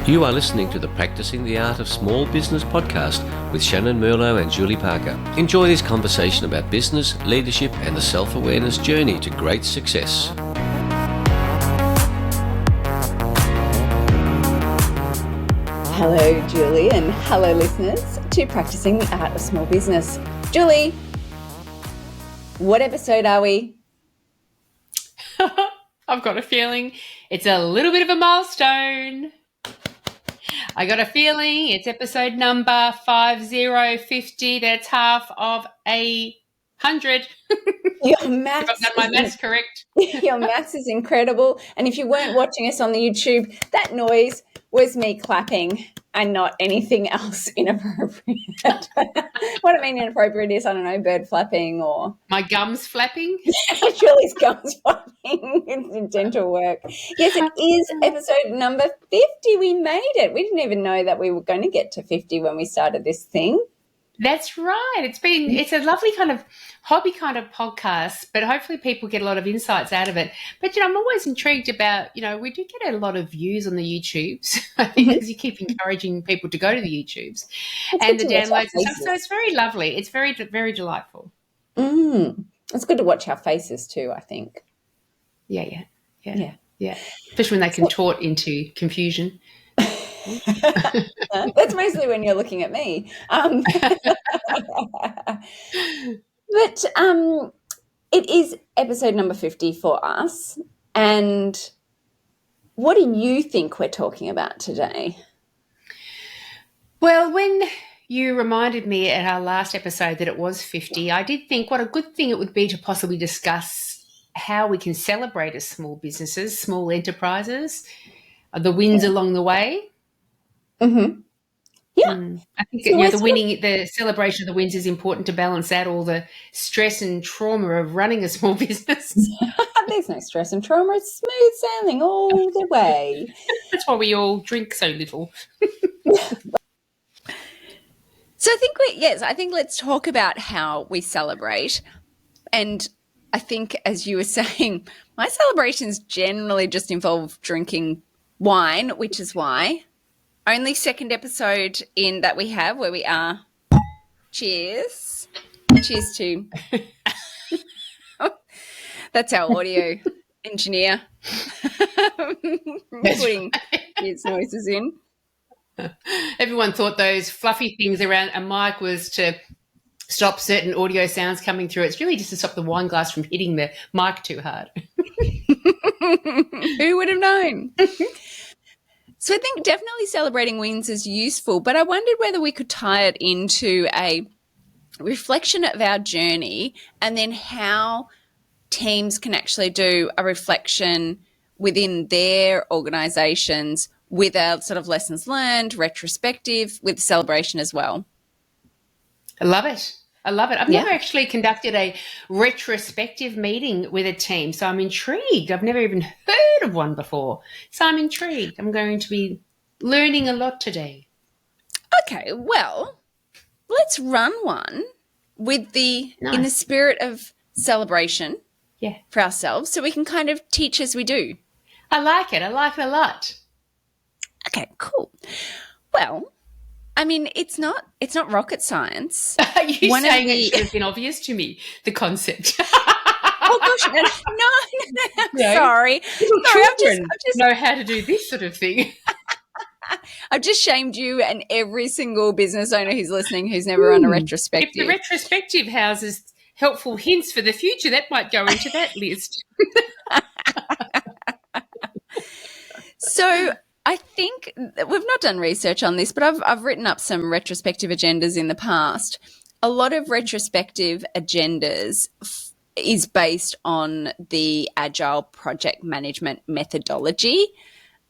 You are listening to the Practicing the Art of Small Business podcast with Shannyn Merlo and Julie Parker. Enjoy this conversation about business, leadership, and the self-awareness journey to great success. Hello, Julie, and hello, listeners, to Practicing the Art of Small Business. Julie, what episode are we? I've got a feeling it's a little bit of a milestone. I got a feeling it's episode number 5050. That's half of 100. Your maths, if I've done my maths correct. Your maths is incredible. And if you weren't watching us on the YouTube, that noise was me clapping and not anything else inappropriate. What I mean inappropriate is, I don't know, bird flapping or... My gums flapping? Julie's gums flapping. It's dental work. Yes, it is episode number 50. We made it. We didn't even know that we were going to get to 50 when we started this thing. That's right. It's a lovely kind of hobby kind of podcast, but hopefully people get a lot of insights out of it. But, I'm always intrigued about, we do get a lot of views on the YouTubes, I think, because you keep encouraging people to go to the YouTubes and the downloads and stuff. So it's very lovely. It's very, very delightful. It's good to watch our faces too, I think. Yeah. Especially when they contort into confusion. That's mostly when you're looking at me. But it is episode number 50 for us. And what do you think we're talking about today? Well, when you reminded me at our last episode that it was 50, I did think what a good thing it would be to possibly discuss how we can celebrate as small businesses, small enterprises, the wins along the way. Mm-hmm. Yeah. I think the celebration of the wins is important to balance out all the stress and trauma of running a small business. There's no stress and trauma. It's smooth sailing all the way. That's why we all drink so little. So I think let's talk about how we celebrate. And I think, as you were saying, my celebrations generally just involve drinking wine, which is why only second episode in that we have where we are. Cheers. Cheers to. That's our audio engineer putting his noises in. Everyone thought those fluffy things around a mic was to stop certain audio sounds coming through. It's really just to stop the wine glass from hitting the mic too hard. Who would have known? So I think definitely celebrating wins is useful, but I wondered whether we could tie it into a reflection of our journey and then how teams can actually do a reflection within their organisations with our sort of lessons learned, retrospective, with celebration as well. I love it. I've never actually conducted a retrospective meeting with a team, so I'm intrigued. I've never even heard of one before, so I'm intrigued. I'm going to be learning a lot today. Okay, well, let's run one with in the spirit of celebration for ourselves, so we can kind of teach as we do. I like it a lot. Okay, cool. Well, I mean, it's not rocket science. Are you saying it should have been obvious to me, the concept? Oh, gosh, no. Sorry. Children know how to do this sort of thing. I've just shamed you and every single business owner who's listening who's never run a retrospective. If the retrospective houses helpful hints for the future, that might go into that list. So I think we've not done research on this, but I've written up some retrospective agendas in the past. A lot of retrospective agendas is based on the Agile project management methodology.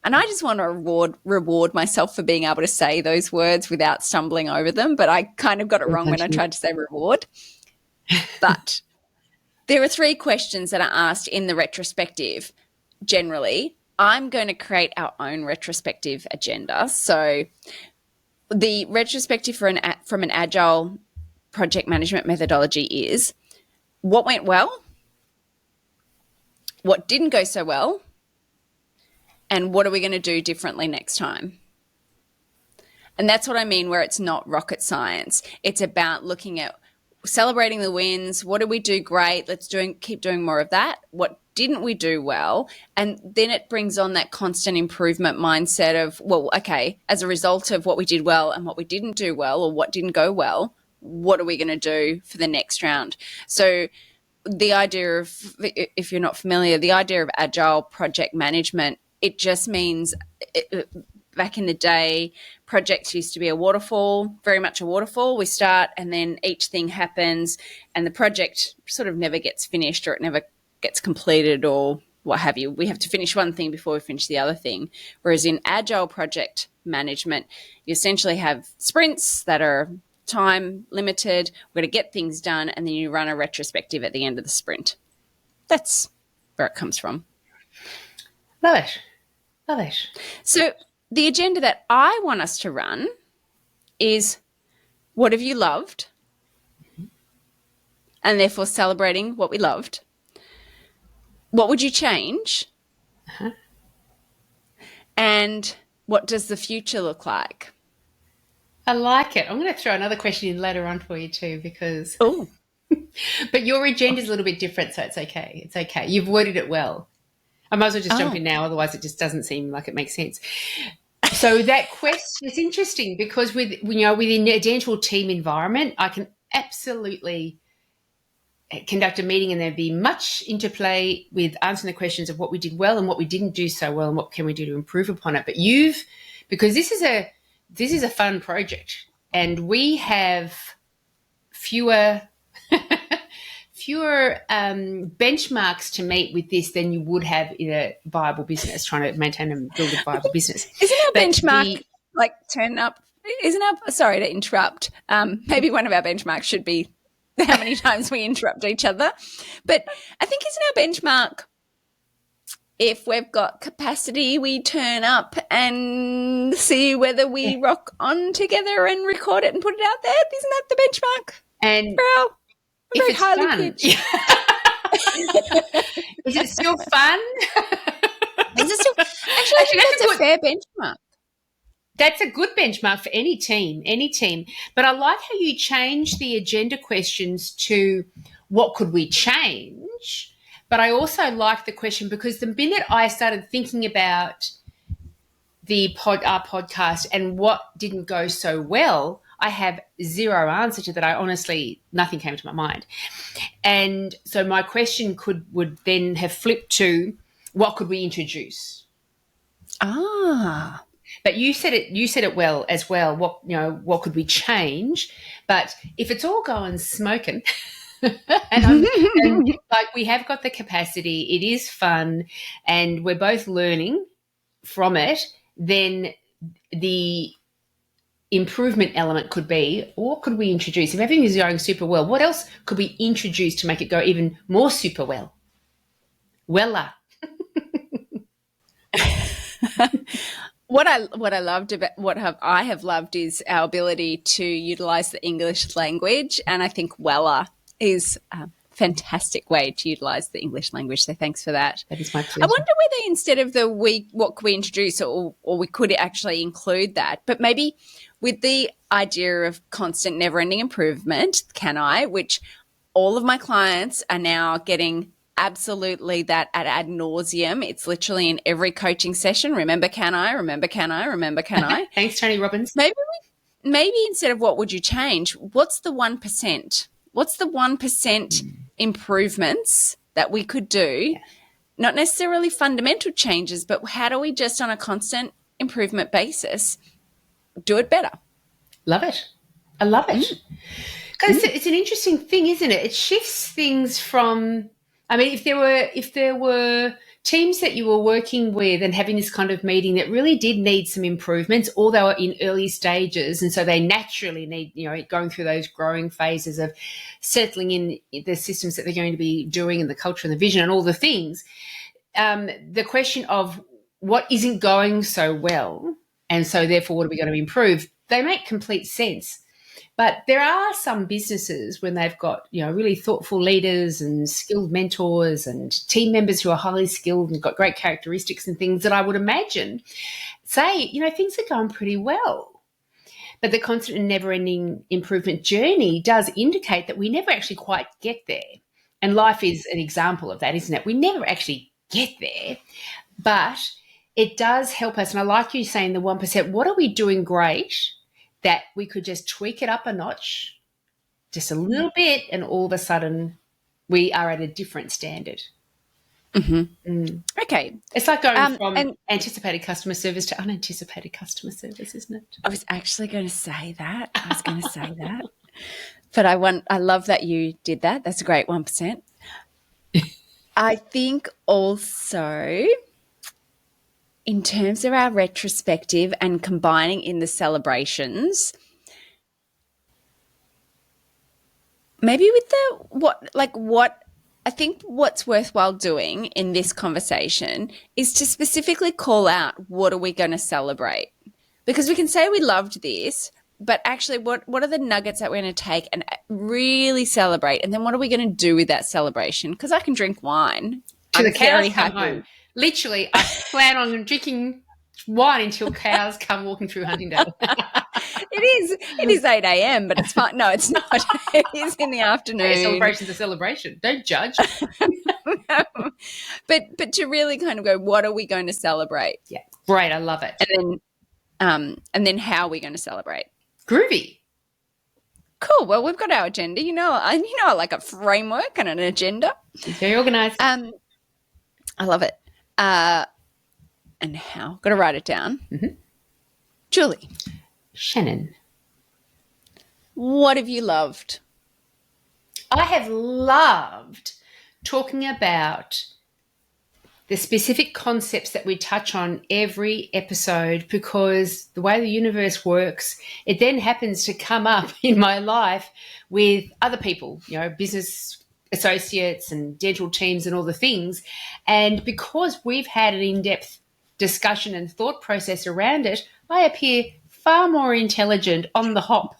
And I just want to reward myself for being able to say those words without stumbling over them, but I kind of got it wrong when I tried to say reward. But there are 3 questions that are asked in the retrospective generally. I'm going to create our own retrospective agenda. So the retrospective from an Agile project management methodology is what went well, what didn't go so well, and what are we going to do differently next time? And that's what I mean where it's not rocket science. It's about looking at celebrating the wins. What did we do great? Keep doing more of that. What didn't we do well? And then it brings on that constant improvement mindset of, well, okay, as a result of what we did well and what we didn't do well or what didn't go well, what are we going to do for the next round? So the idea of, if you're not familiar, the idea of agile project management, it just means back in the day, projects used to be a waterfall, very much a waterfall. We start and then each thing happens and the project sort of never gets finished or it never gets completed or what have you. We have to finish one thing before we finish the other thing. Whereas in agile project management, you essentially have sprints that are time limited. We're going to get things done and then you run a retrospective at the end of the sprint. That's where it comes from. Love it. Love it. So the agenda that I want us to run is what have you loved? And therefore celebrating what we loved. What would you change? Uh-huh. And what does the future look like? I like it. I'm going to throw another question in later on for you too, because Oh, but your agenda is a little bit different, so it's okay. It's okay. You've worded it well. I might as well just jump in now, otherwise it just doesn't seem like it makes sense. So that question is interesting because within a dental team environment, I can absolutely conduct a meeting and there'd be much interplay with answering the questions of what we did well and what we didn't do so well and what can we do to improve upon it. But because this is a fun project and we have fewer benchmarks to meet with this than you would have in a viable business, trying to maintain and build a viable business. Isn't our benchmark turn up? Sorry to interrupt. Maybe one of our benchmarks should be how many times we interrupt each other. But I think isn't our benchmark if we've got capacity, we turn up and see whether we rock on together and record it and put it out there? Isn't that the benchmark? And if it's fun. Is it still fun? Actually, I think that's a fair benchmark. That's a good benchmark for any team. But I like how you change the agenda questions to what could we change? But I also like the question because the minute I started thinking about our podcast and what didn't go so well, I have zero answer to that. Nothing came to my mind. And so my question would then have flipped to what could we introduce? But you said it well as well. What could we change? But if it's all going smoking, and we have got the capacity, it is fun, and we're both learning from it, then the improvement element could be, what could we introduce? If everything is going super well, what else could we introduce to make it go even more super well? Wella. What I have loved is our ability to utilize the English language, and I think Wella is a fantastic way to utilize the English language. So thanks for that. That is my pleasure. I wonder whether instead of what could we introduce, or we could actually include that, but maybe with the idea of constant never-ending improvement, which all of my clients are now getting absolutely that ad nauseum. It's literally in every coaching session. Remember, can I? Remember, can I? Remember, can I? Thanks, Tony Robbins. Maybe instead of what would you change, what's the 1%? What's the 1% improvements that we could do? Yeah. Not necessarily fundamental changes, but how do we just on a constant improvement basis do it better? Love it. I love it. Because it's an interesting thing, isn't it? It shifts things from, if there were teams that you were working with and having this kind of meeting that really did need some improvements, or they were in early stages, and so they naturally need, going through those growing phases of settling in the systems that they're going to be doing and the culture and the vision and all the things. The question of what isn't going so well, and so therefore what are we going to improve, they make complete sense. But there are some businesses when they've got, really thoughtful leaders and skilled mentors and team members who are highly skilled and got great characteristics and things that I would imagine say, things are going pretty well. But the constant and never-ending improvement journey does indicate that we never actually quite get there. And life is an example of that, isn't it? We never actually get there, but it does help us. And I like you saying the 1%, what are we doing great that we could just tweak it up a notch, just a little bit, and all of a sudden we are at a different standard. Okay. It's like going from anticipated customer service to unanticipated customer service, isn't it? I was actually going to say that. But I love that you did that. That's a great 1%. I think also in terms of our retrospective and combining in the celebrations, maybe with what I think what's worthwhile doing in this conversation is to specifically call out what are we going to celebrate? Because we can say we loved this, but actually what are the nuggets that we're going to take and really celebrate? And then what are we going to do with that celebration? Because I can drink wine. Till the cows come home. Literally, I plan on drinking wine until cows come walking through Huntingdale. It is 8 a.m, but it's fine. No, it's not. It is in the afternoon. Hey, celebration's a celebration. Don't judge. But to really kind of go, what are we going to celebrate? Yeah, great. I love it. And then how are we going to celebrate? Groovy. Cool. Well, we've got our agenda. I like a framework and an agenda. Very organised. I love it. And how? Got to write it down. Mm-hmm. Julie. Shannyn. What have you loved? I have loved talking about the specific concepts that we touch on every episode, because the way the universe works, it then happens to come up in my life with other people, business associates and dental teams and all the things. And because we've had an in-depth discussion and thought process around it, I appear far more intelligent on the hop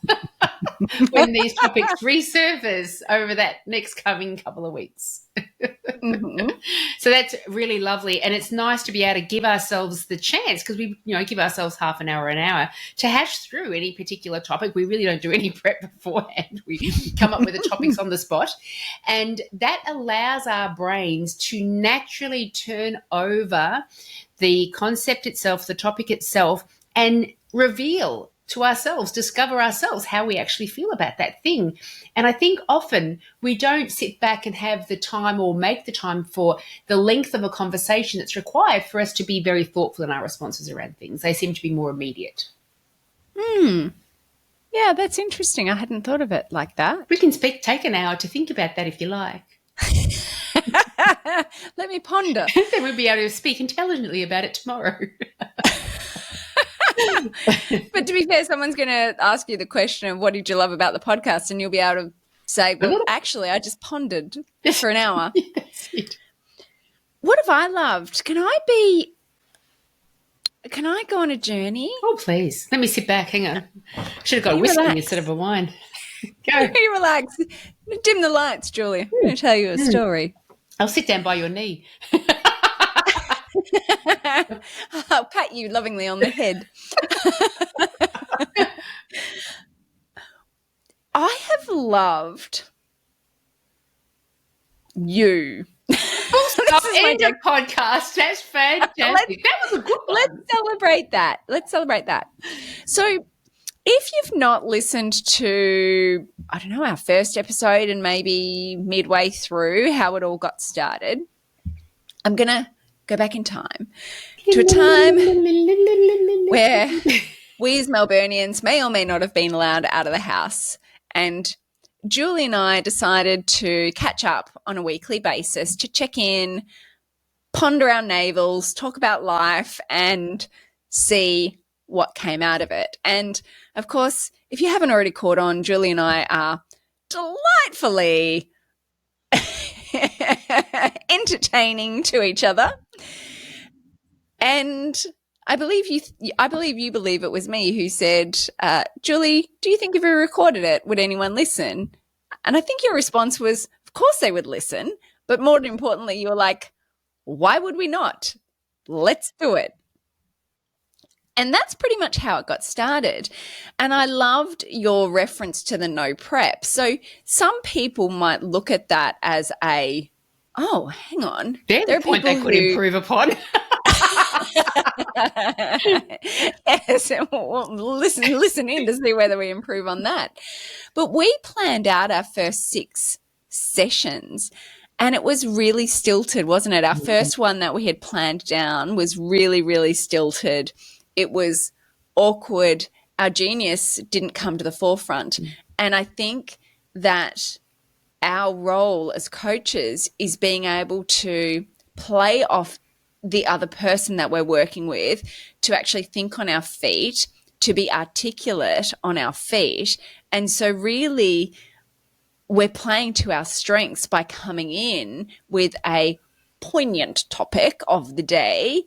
when these topics resurface over that next coming couple of weeks. Mm-hmm. So that's really lovely. And it's nice to be able to give ourselves the chance, because we give ourselves half an hour to hash through any particular topic. We really don't do any prep beforehand. We come up with the topics on the spot. And that allows our brains to naturally turn over the concept itself, the topic itself, and reveal to ourselves, discover ourselves how we actually feel about that thing. And I think often we don't sit back and have the time or make the time for the length of a conversation that's required for us to be very thoughtful in our responses around things. They seem to be more immediate. Yeah, that's interesting. I hadn't thought of it like that. We can take an hour to think about that if you like. Let me ponder. Then we'll be able to speak intelligently about it tomorrow. But to be fair, someone's going to ask you the question of what did you love about the podcast, and you'll be able to say, well, actually, I just pondered for an hour. That's it. What have I loved? Can I go on a journey? Oh, please. Let me sit back. Hang on. Should have got a whiskey instead of a wine. Go. You relax. Dim the lights, Julie. I'm going to tell you a story. I'll sit down by your knee. I'll pat you lovingly on the head. I have loved you. End of podcast. That's fantastic. That was a good one. Let's celebrate that. So if you've not listened to, I don't know, our first episode and maybe midway through how it all got started, I'm going to go back in time to a time where we as Melburnians may or may not have been allowed out of the house. And Julie and I decided to catch up on a weekly basis to check in, ponder our navels, talk about life, and see what came out of it. And, of course, if you haven't already caught on, Julie and I are delightfully entertaining to each other. And I believe you believe it was me who said, Julie, do you think if we recorded it, would anyone listen? And I think your response was, of course they would listen. But more importantly, you were like, why would we not? Let's do it. And that's pretty much how it got started. And I loved your reference to the no prep. So some people might look at that as oh, hang on. There's a point they could improve upon. Yes, well, listen in to see whether we improve on that. But we planned out our first 6 sessions and it was really stilted, wasn't it? Our first one that we had planned down was really, really stilted. It was awkward. Our genius didn't come to the forefront. And I think that our role as coaches is being able to play off the other person that we're working with, to actually think on our feet, to be articulate on our feet. And so really we're playing to our strengths by coming in with a poignant topic of the day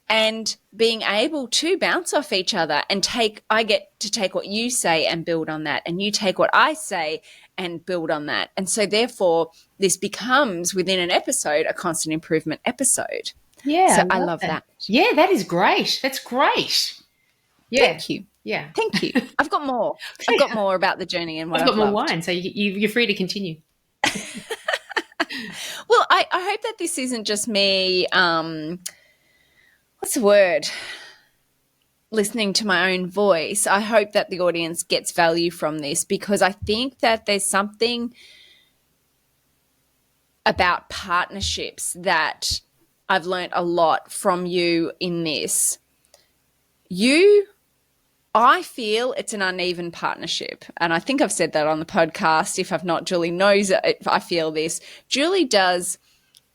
and being able to bounce off each other and I get to take what you say and build on that, and you take what I say and build on that. And so therefore this becomes, within an episode, a constant improvement episode. Yeah. So I love that. Yeah, that is great. That's great. Yeah. Thank you. Yeah. Thank you. I've got more. I've got more about the journey and what I've got more loved. wine, so you're free to continue. Well, I hope that this isn't just me, what's the word? Listening to my own voice. I hope that the audience gets value from this, because I think that there's something about partnerships that I've learned a lot from you in this. I feel it's an uneven partnership. And I think I've said that on the podcast. If I've not, Julie knows it. I feel this. Julie does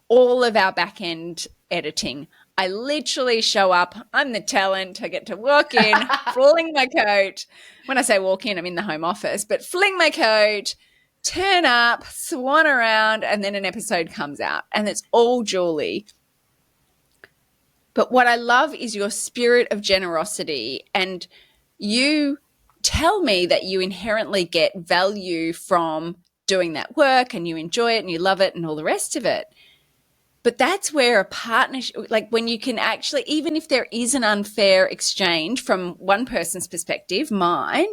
all of our back end editing. I literally show up. I'm the talent. I get to walk in, fling my coat. When I say walk in, I'm in the home office, but fling my coat, turn up, swan around, and then an episode comes out. And it's all Julie. But what I love is your spirit of generosity, and you tell me that you inherently get value from doing that work and you enjoy it and you love it and all the rest of it. But that's where a partnership, like when you can actually, even if there is an unfair exchange from one person's perspective, mine,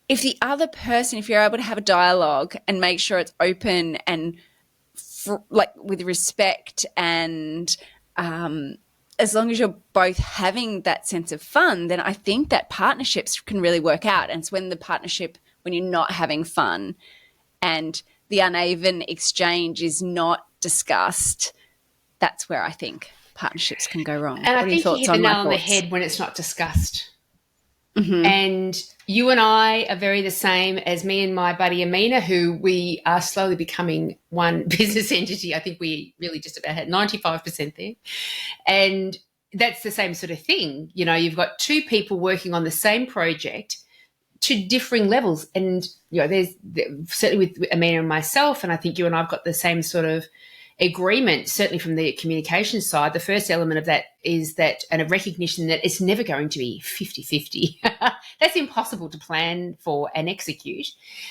if the other person, if you're able to have a dialogue and make sure it's open and like with respect, and as long as you're both having that sense of fun, then I think that partnerships can really work out. And it's when when you're not having fun and the uneven exchange is not discussed, that's where I think partnerships can go wrong. And I think you hit the nail on the head when it's not discussed. Mm-hmm. And you and I are very the same as me and my buddy Amina, who we are slowly becoming one business entity. I think we really just about had 95% there. And that's the same sort of thing. You know, you've got 2 people working on the same project to differing levels. And, you know, there's certainly with Amina and myself, and I think you and I've got the same sort of agreement, certainly from the communication side. The first element of that is that, and a recognition that it's never going to be 50-50. That's impossible to plan for and execute.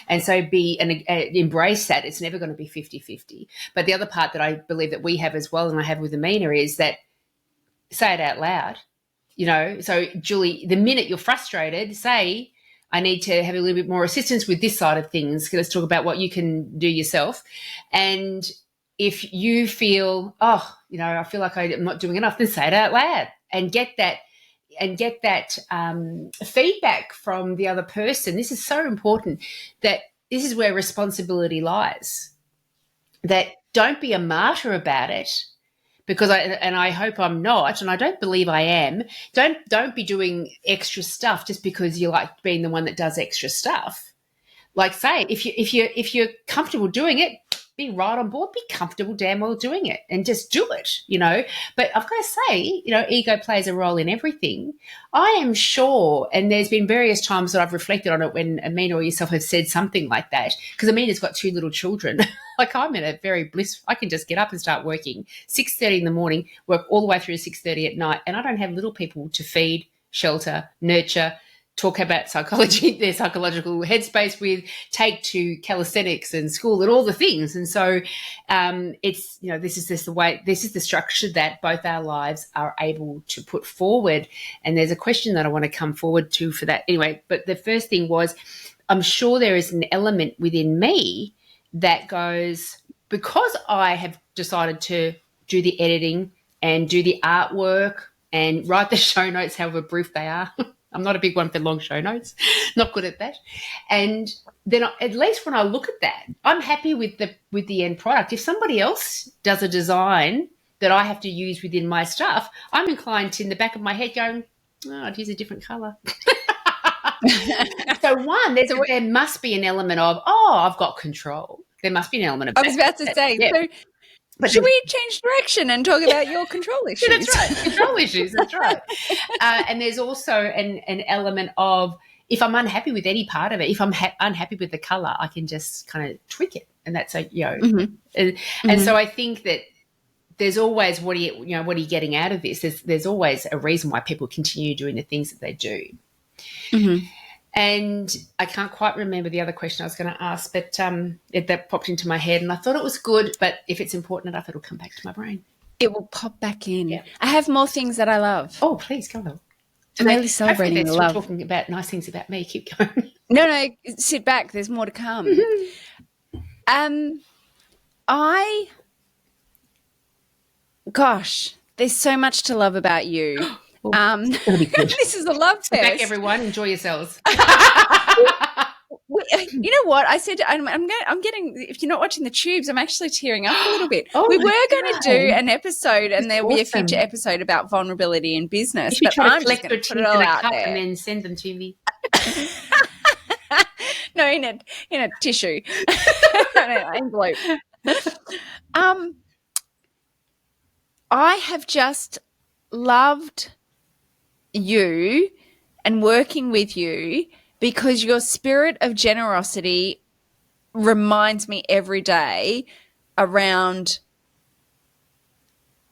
And so embrace that. It's never going to be 50-50. But the other part that I believe that we have as well, and I have with Amina, is that say it out loud. You know, so Julie, the minute you're frustrated, say, I need to have a little bit more assistance with this side of things. Let's talk about what you can do yourself. And if you feel, you know, I feel like I'm not doing enough, then say it out loud and get that feedback from the other person. This is so important, that this is where responsibility lies. That don't be a martyr about it, because I hope I'm not, and I don't believe I am. Don't be doing extra stuff just because you like being the one that does extra stuff. Like, say, if you're comfortable doing it, be right on board, be comfortable damn well doing it and just do it, you know. But I've got to say, you know, ego plays a role in everything. I am sure, and there's been various times that I've reflected on it when Amina or yourself have said something like that, because Amina's got 2 little children. Like, I'm in a very bliss. I can just get up and start working 6:30 in the morning, work all the way through 6:30 at night, and I don't have little people to feed, shelter, nurture, talk about psychology, their psychological headspace with, take to calisthenics and school and all the things. And so it's, this is the structure that both our lives are able to put forward. And there's a question that I want to come forward to for that anyway. But the first thing was, I'm sure there is an element within me that goes, because I have decided to do the editing and do the artwork and write the show notes, however brief they are. I'm not a big one for long show notes, not good at that. And then at least when I look at that, I'm happy with the end product. If somebody else does a design that I have to use within my stuff, I'm inclined to, in the back of my head, going, I'd use a different colour. So there must be an element of, I've got control. There must be an element of I was about to say, yeah. So should we change direction and talk about your control issues? Yeah, that's right, control issues, that's right. And there's also an element of, if I'm unhappy with any part of it, if I'm unhappy with the colour, I can just kind of tweak it. And that's and so I think that there's always, what are you getting out of this? There's always a reason why people continue doing the things that they do. Mm-hmm. And I can't quite remember the other question I was going to ask, but that popped into my head and I thought it was good, but if it's important enough, it'll come back to my brain. It will pop back in. Yeah. I have more things that I love. Oh, please, go on. I'm really celebrating the love. Talking about nice things about me. Keep going. No, sit back. There's more to come. Gosh, there's so much to love about you. This is a love fest. Back, everyone. Enjoy yourselves. You know what? I said I'm getting. If you're not watching the tubes, I'm actually tearing up a little bit. We were going to do an episode, and there'll be a future episode about vulnerability in business. You should try I'm to collect just going the to put it all in a out cup there. and then send them to me. No, in a tissue, an envelope. I have just loved you and working with you because your spirit of generosity reminds me every day around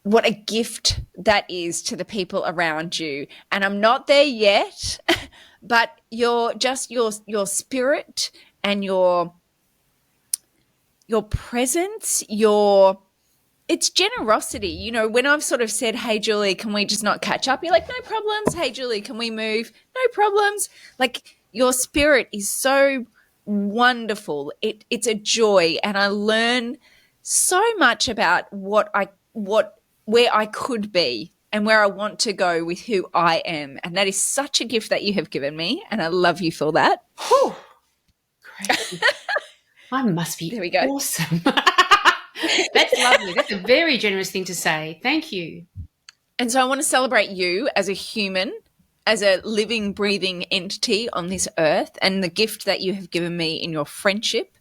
what a gift that is to the people around you. And I'm not there yet, but your spirit and your presence, it's generosity. You know, when I've sort of said, hey, Julie, can we just not catch up? You're like, no problems. Hey, Julie, can we move? No problems. Like, your spirit is so wonderful. It's a joy. And I learn so much about where I could be and where I want to go with who I am. And that is such a gift that you have given me. And I love you for that. Whew. Great. I must be awesome. That's lovely. That's a very generous thing to say. Thank you. And so I want to celebrate you as a human, as a living, breathing entity on this earth, and the gift that you have given me in your friendship,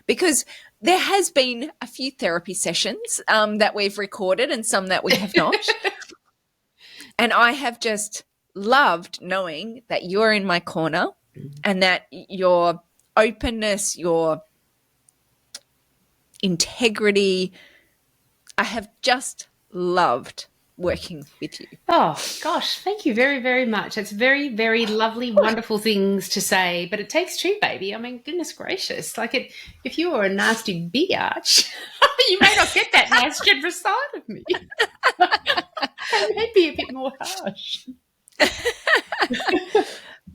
because there has been a few therapy sessions that we've recorded and some that we have not. And I have just loved knowing that you're in my corner and that your openness, your integrity, I have just loved working with you. Oh, gosh, thank you very, very much. That's very, very lovely, wonderful things to say, but it takes two, baby. I mean, goodness gracious. Like, if you were a nasty biatch, you may not get that nice, generous side of me. I may be a bit more harsh.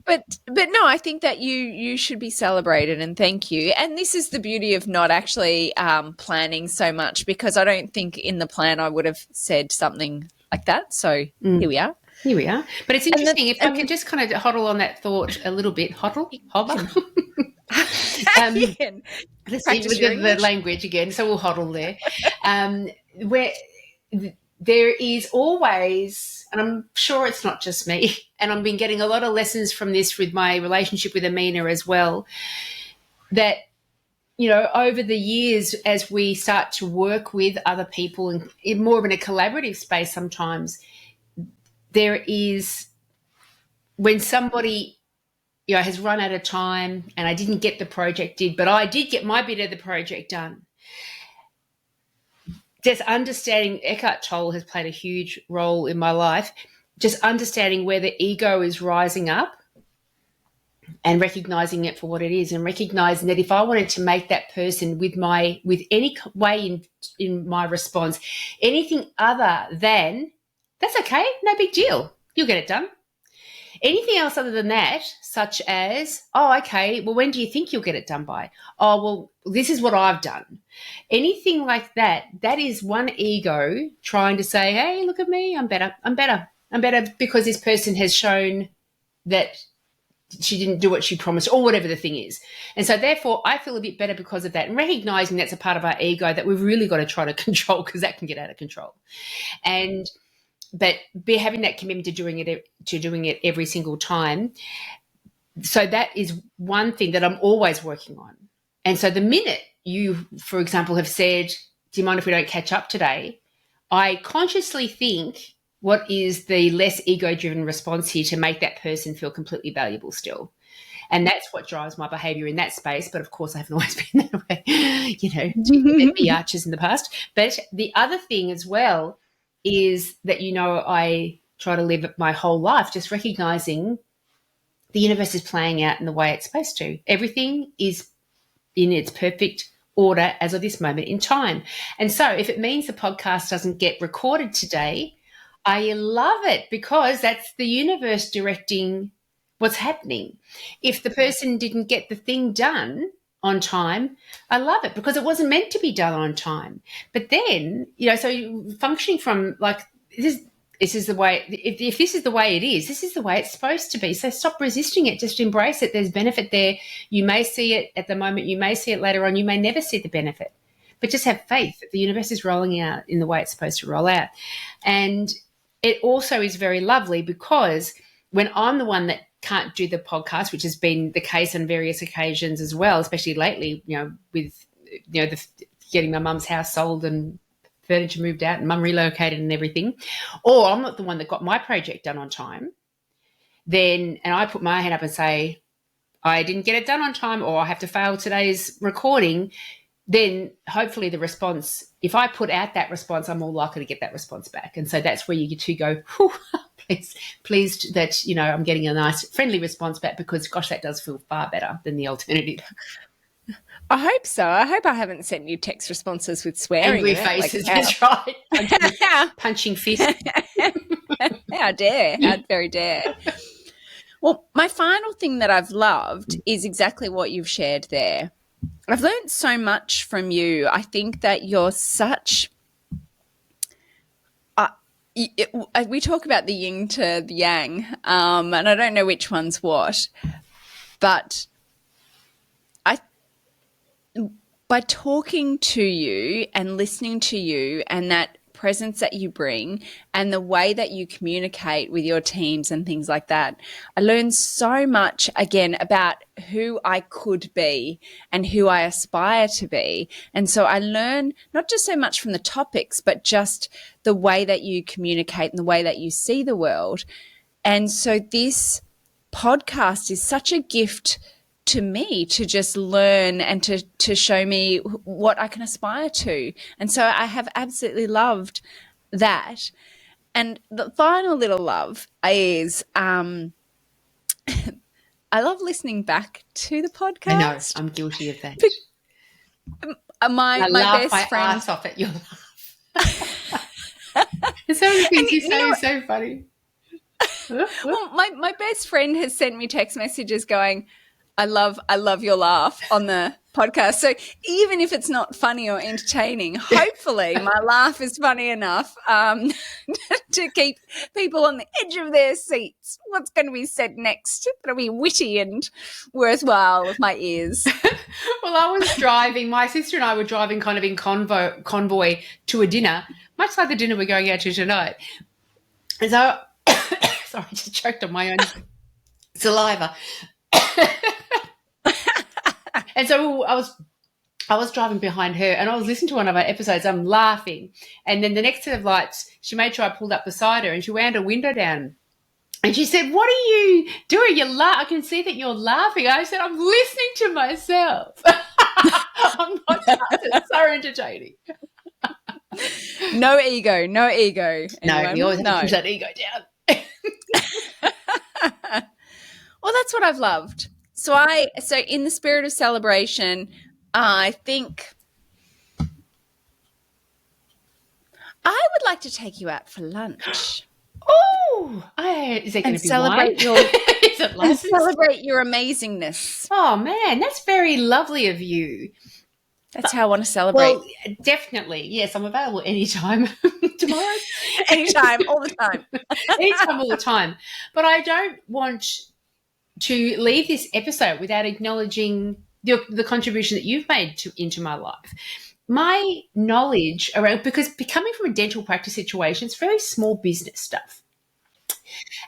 But no, I think that you should be celebrated, and thank you. And this is the beauty of not actually planning so much, because I don't think in the plan I would have said something like that. So here we are. Here we are. But it's interesting. If I can just kind of hodl on that thought a little bit. Hover. Let's see with the language again. So we'll hodl there. Where there is always, and I'm sure it's not just me, and I've been getting a lot of lessons from this with my relationship with Amina as well, that, you know, over the years, as we start to work with other people in more of in a collaborative space, sometimes there is, when somebody, you know, has run out of time and I didn't get the project did, but I did get my bit of the project done. Just understanding, Eckhart Tolle has played a huge role in my life, just understanding where the ego is rising up and recognizing it for what it is, and recognizing that if I wanted to make that person with any way in my response anything other than, that's okay, no big deal, you'll get it done. Anything else other than that, such as, oh, okay, well, when do you think you'll get it done by? Oh, well, this is what I've done. Anything like that, that is one ego trying to say, hey, look at me, I'm better because this person has shown that she didn't do what she promised, or whatever the thing is. And so therefore I feel a bit better because of that, and recognizing that's a part of our ego that we've really got to try to control, because that can get out of control. But be having that commitment to doing it every single time. So that is one thing that I'm always working on. And so the minute you, for example, have said, do you mind if we don't catch up today? I consciously think, what is the less ego-driven response here to make that person feel completely valuable still? And that's what drives my behaviour in that space. But, of course, I haven't always been that way, be archers in the past. But the other thing as well is that, I try to live my whole life just recognising the universe is playing out in the way it's supposed to. Everything is in its perfect order as of this moment in time. And so if it means the podcast doesn't get recorded today, I love it, because that's the universe directing what's happening. If the person didn't get the thing done on time, I love it, because it wasn't meant to be done on time. But then, so functioning from like this is the way, if this is the way it is, this is the way it's supposed to be. So stop resisting it, just embrace it. There's benefit there. You may see it at the moment, you may see it later on, you may never see the benefit. But just have faith that the universe is rolling out in the way it's supposed to roll out. And it also is very lovely, because when I'm the one that can't do the podcast, which has been the case on various occasions as well, especially lately, with getting my mum's house sold and furniture moved out and mum relocated and everything, or I'm not the one that got my project done on time, and I put my hand up and say, I didn't get it done on time, or I have to fail today's recording, then hopefully the response, if I put out that response, I'm more likely to get that response back. And so that's where you get to go, pleased that, I'm getting a nice friendly response back, because gosh, that does feel far better than the alternative. I hope so. I hope I haven't sent you text responses with swearing. Angry faces, that's right. Punching fists. How dare. How very dare. Well, my final thing that I've loved is exactly what you've shared there. I've learned so much from you. I think that you're such we talk about the yin to the yang, and I don't know which one's what, but by talking to you and listening to you and that presence that you bring and the way that you communicate with your teams and things like that, I learned so much, again, about who I could be and who I aspire to be. And so I learn not just so much from the topics, but just the way that you communicate and the way that you see the world. And so this podcast is such a gift to me to just learn and to show me what I can aspire to. And so I have absolutely loved that. And the final little love is I love listening back to the podcast. I know, I'm guilty of that. My best friend, ass off at your laugh. There's so many things you say are so funny. Well, my best friend has sent me text messages going, I love your laugh on the podcast. So even if it's not funny or entertaining, hopefully my laugh is funny enough to keep people on the edge of their seats. What's going to be said next? It'll be witty and worthwhile with my ears. Well, I was driving. My sister and I were driving kind of in convoy to a dinner, much like the dinner we're going out to tonight. And so, sorry, I just choked on my own saliva. And so I was driving behind her and I was listening to one of our episodes. I'm laughing. And then the next set of lights, she made sure I pulled up beside her and she wound her window down. And she said, what are you doing? I can see that you're laughing. I said, I'm listening to myself. I'm not it's so entertaining. No ego. No, you always have to push that ego down. Well, that's what I've loved. So in the spirit of celebration, I think I would like to take you out for lunch Oh, is there going and to be wine? celebrate your Is it and licensed? celebrate your amazingness. Oh man, that's very lovely of you. That's how I want to celebrate. Well, definitely. Yes, I'm available anytime tomorrow. Anytime, all the time. Anytime, all the time. But I don't want to leave this episode without acknowledging the contribution that you've made into my life. My knowledge around, because coming from a dental practice situation, it's very small business stuff.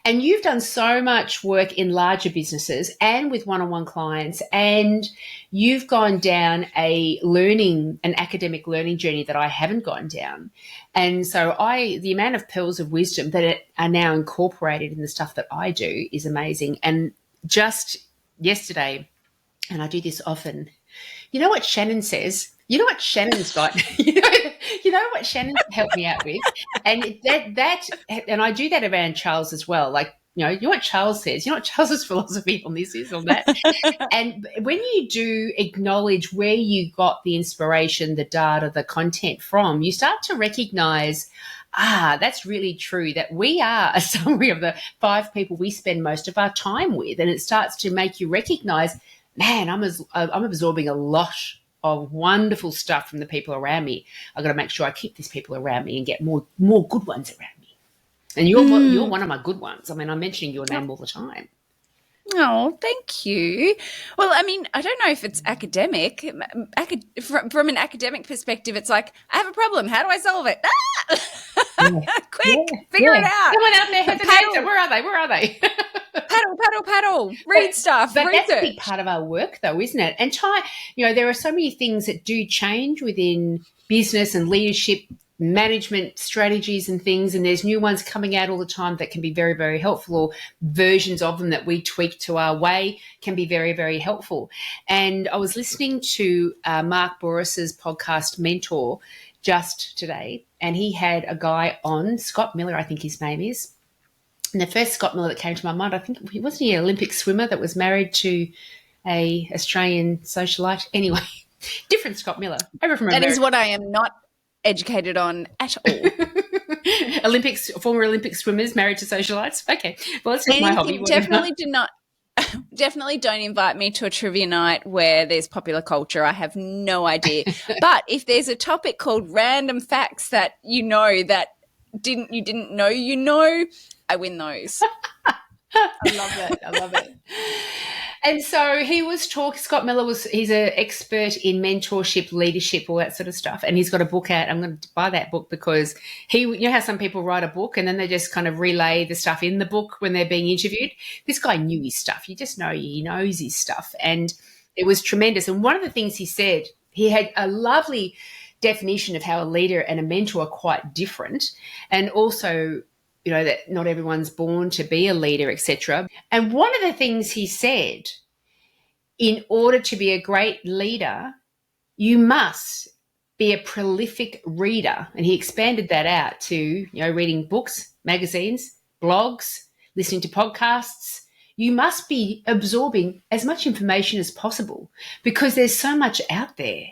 And you've done so much work in larger businesses and with one-on-one clients, and you've gone down an academic learning journey that I haven't gone down. And so the amount of pearls of wisdom that are now incorporated in the stuff that I do is amazing. And just yesterday, and I do this often, you know what Shannyn says? You know what Shannyn's got? You know what Shannyn helped me out with? And and I do that around Charles as well. Like, you know what Charles says? You know what Charles's philosophy on this is, on that? And when you do acknowledge where you got the inspiration, the data, the content from, you start to recognize, that's really true, that we are a summary of the 5 people we spend most of our time with. And it starts to make you recognize, man, I'm absorbing a lot of wonderful stuff from the people around me. I've got to make sure I keep these people around me and get more good ones around me. And you're one of my good ones. I mean, I'm mentioning your name all the time. Oh, thank you. Well, I mean, I don't know if it's academic. From an academic perspective, it's like, I have a problem. How do I solve it? Quick, figure it out. Someone out there has an answer. Where are they? Paddle. Read stuff. But research. that's a big part of our work, though, isn't it? And there are so many things that do change within business and leadership, management strategies and things, and there's new ones coming out all the time that can be very, very helpful, or versions of them that we tweak to our way can be very, very helpful. And I was listening to Mark Boris's podcast Mentor just today, and he had a guy on, Scott Miller, I think his name is. And the first Scott Miller that came to my mind, I think, wasn't he an Olympic swimmer that was married to a Australian socialite? Anyway, different Scott Miller. That is what I am not educated on at all. Former Olympic swimmers married to socialites. Okay, well, that's just my hobby. Definitely don't invite me to a trivia night where there's popular culture. I have no idea. But if there's a topic called random facts that you didn't know, I win those. I love it. And so he was Scott Miller he's an expert in mentorship, leadership, all that sort of stuff. And he's got a book out. I'm going to buy that book because you know how some people write a book and then they just kind of relay the stuff in the book when they're being interviewed. This guy knew his stuff. You just know he knows his stuff. And it was tremendous. And one of the things he said, he had a lovely definition of how a leader and a mentor are quite different. And also, that not everyone's born to be a leader, etc. And one of the things he said, in order to be a great leader, you must be a prolific reader. And he expanded that out to, reading books, magazines, blogs, listening to podcasts. You must be absorbing as much information as possible because there's so much out there.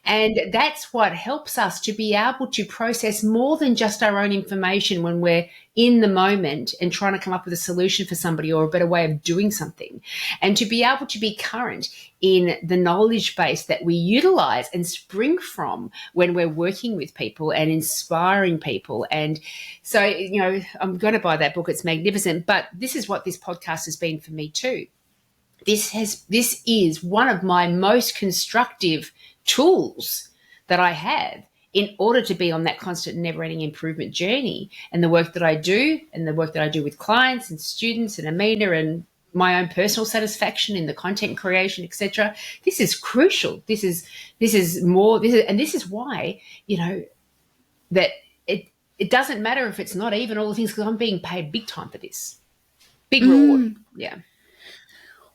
And that's what helps us to be able to process more than just our own information when we're in the moment and trying to come up with a solution for somebody or a better way of doing something. And to be able to be current in the knowledge base that we utilize and spring from when we're working with people and inspiring people. And so, I'm going to buy that book. It's magnificent. But this is what this podcast has been for me too. This is one of my most constructive tools that I have in order to be on that constant never-ending improvement journey. And the work that I do and the work that I do with clients and students and Amina and my own personal satisfaction in the content creation, etc. This is crucial. This is why, that it doesn't matter if it's not even all the things, because I'm being paid big time for this. Big reward. Yeah.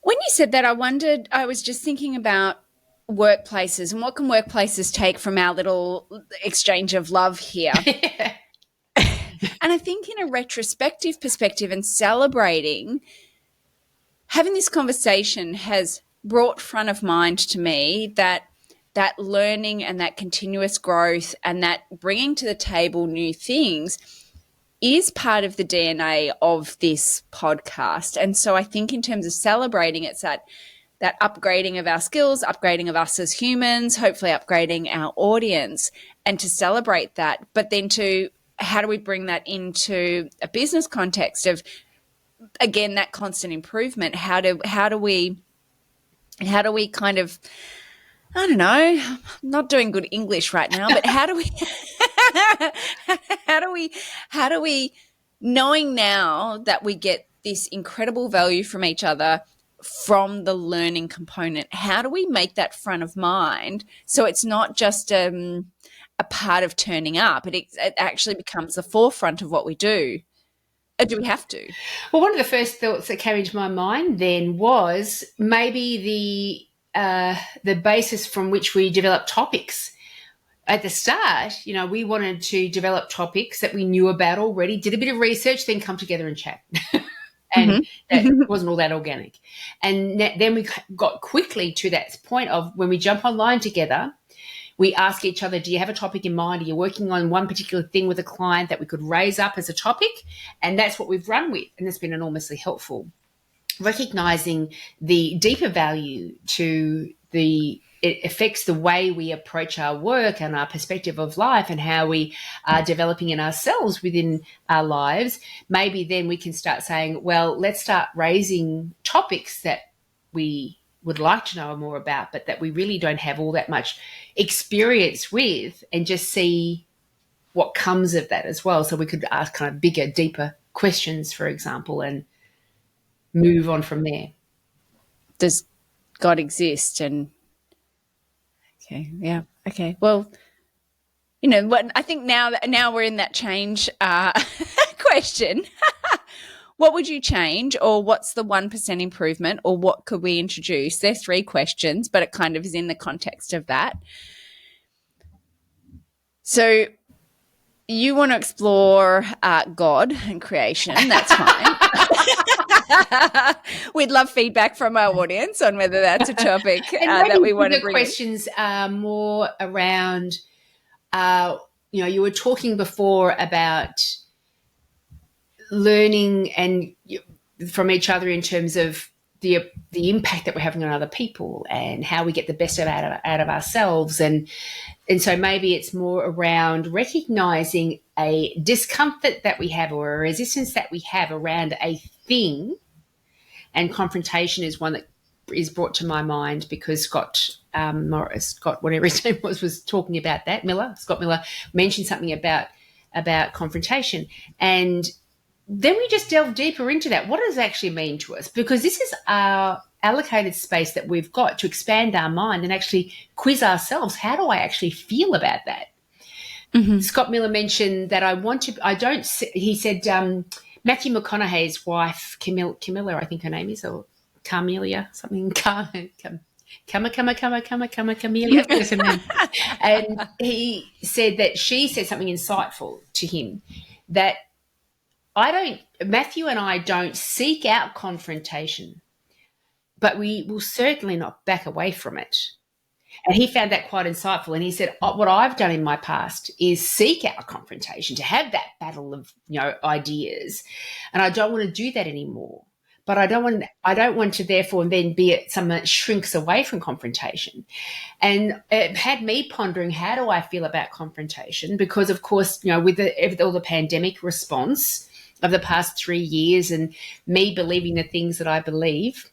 When you said that, I was just thinking about workplaces and what can workplaces take from our little exchange of love here. And I think in a retrospective perspective and celebrating, having this conversation has brought front of mind to me that learning and that continuous growth and that bringing to the table new things is part of the DNA of this podcast. And so I think in terms of celebrating, it's that upgrading of our skills, upgrading of us as humans, hopefully upgrading our audience, and to celebrate that. But then to how do we bring that into a business context of, again, that constant improvement? How do we kind of, I don't know, I'm not doing good English right now, but how do we how do we knowing now that we get this incredible value from each other from the learning component, how do we make that front of mind so it's not just a part of turning up, it actually becomes the forefront of what we do? Or do we have to? Well, one of the first thoughts that came into my mind then was maybe the basis from which we develop topics. At the start, we wanted to develop topics that we knew about already, did a bit of research, then come together and chat. And that wasn't all that organic. And then we got quickly to that point of when we jump online together, we ask each other, do you have a topic in mind? Are you working on one particular thing with a client that we could raise up as a topic? And that's what we've run with. And it's been enormously helpful. Recognizing the deeper value it affects the way we approach our work and our perspective of life and how we are developing in ourselves within our lives. Maybe then we can start saying, well, let's start raising topics that we would like to know more about, but that we really don't have all that much experience with, and just see what comes of that as well. So we could ask kind of bigger, deeper questions, for example, and move on from there. Does God exist? And okay, yeah, okay. Well, what I think now we're in that change question. What would you change, or what's the 1% improvement, or what could we introduce? There's 3 questions, but it kind of is in the context of that. So you want to explore God and creation, that's fine. We'd love feedback from our audience on whether that's a topic that we want to bring questions in. Are more around, you were talking before about learning and from each other in terms of the impact that we're having on other people and how we get the best out of ourselves. And so maybe it's more around recognizing a discomfort that we have or a resistance that we have around a thing. And confrontation is one that is brought to my mind because Scott, whatever his name was talking about that. Scott Miller mentioned something about confrontation. And then we just delve deeper into that. What does it actually mean to us? Because this is our allocated space that we've got to expand our mind and actually quiz ourselves. How do I actually feel about that? Mm-hmm. Scott Miller mentioned that he said Matthew McConaughey's wife, Camilla, I think her name is, or Carmelia, something, Camelia. And he said that she said something insightful to him, that Matthew and I don't seek out confrontation, but we will certainly not back away from it. And he found that quite insightful. And he said, what I've done in my past is seek out confrontation, to have that battle of, ideas. And I don't want to do that anymore. But I don't want to therefore then be someone that shrinks away from confrontation. And it had me pondering, how do I feel about confrontation? Because, of course, with all the pandemic response of the past 3 years and me believing the things that I believe,